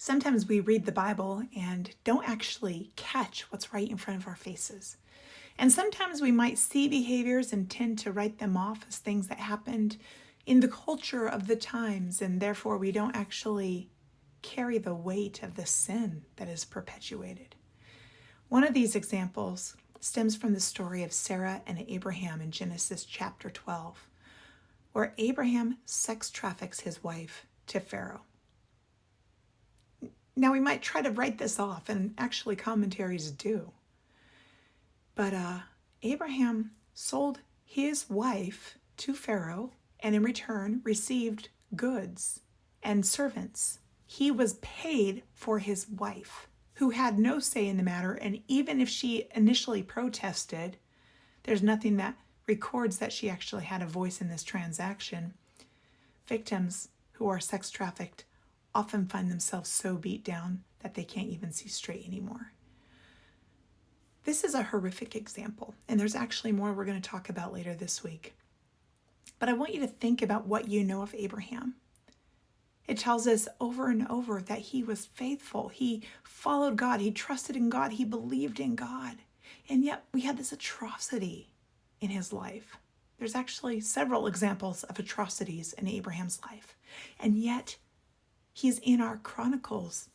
Sometimes we read the Bible and don't actually catch what's right in front of our faces. And sometimes we might see behaviors and tend to write them off as things that happened in the culture of the times, and therefore we don't actually carry the weight of the sin that is perpetuated. One of these examples stems from the story of Sarah and Abraham in Genesis chapter 12, where Abraham sex traffics his wife to Pharaoh. Now, we might try to write this off, and actually commentaries do. But Abraham sold his wife to Pharaoh and in return received goods and servants. He was paid for his wife, who had no say in the matter. And even if she initially protested, there's nothing that records that she actually had a voice in this transaction. Victims who are sex trafficked often find themselves so beat down that they can't even see straight anymore. This is a horrific example, and there's actually more we're going to talk about later this week. But I want you to think about what you know of Abraham. It tells us over and over that he was faithful. He followed God. He trusted in God. He believed in God. And yet we had this atrocity in his life. There's actually several examples of atrocities in Abraham's life. And yet he's in our chronicles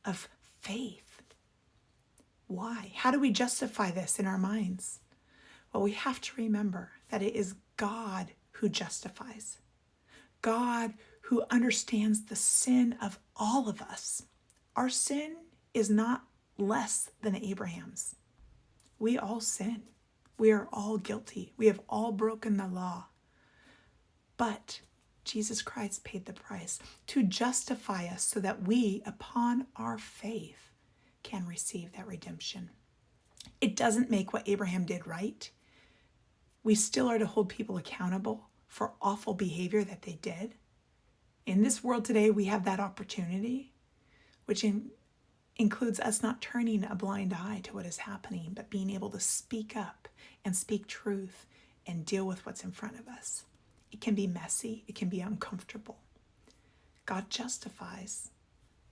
of faith. Why? How do we justify this in our minds? Well, we have to remember that it is God who justifies. God who understands the sin of all of us. Our sin is not less than Abraham's. We all sin. We are all guilty. We have all broken the law. But Jesus Christ paid the price to justify us so that we, upon our faith, can receive that redemption. It doesn't make what Abraham did right. We still are to hold people accountable for awful behavior that they did. In this world today, we have that opportunity, which includes us not turning a blind eye to what is happening, but being able to speak up and speak truth and deal with what's in front of us. It can be messy. It can be uncomfortable. God justifies,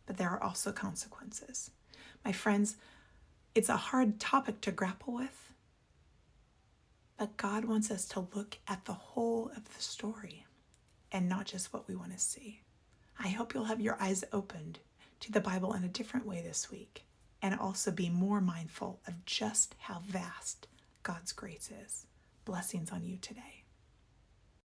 but there are also consequences. My friends, it's a hard topic to grapple with, but God wants us to look at the whole of the story and not just what we want to see. I hope you'll have your eyes opened to the Bible in a different way this week, and also be more mindful of just how vast God's grace is. Blessings on you today.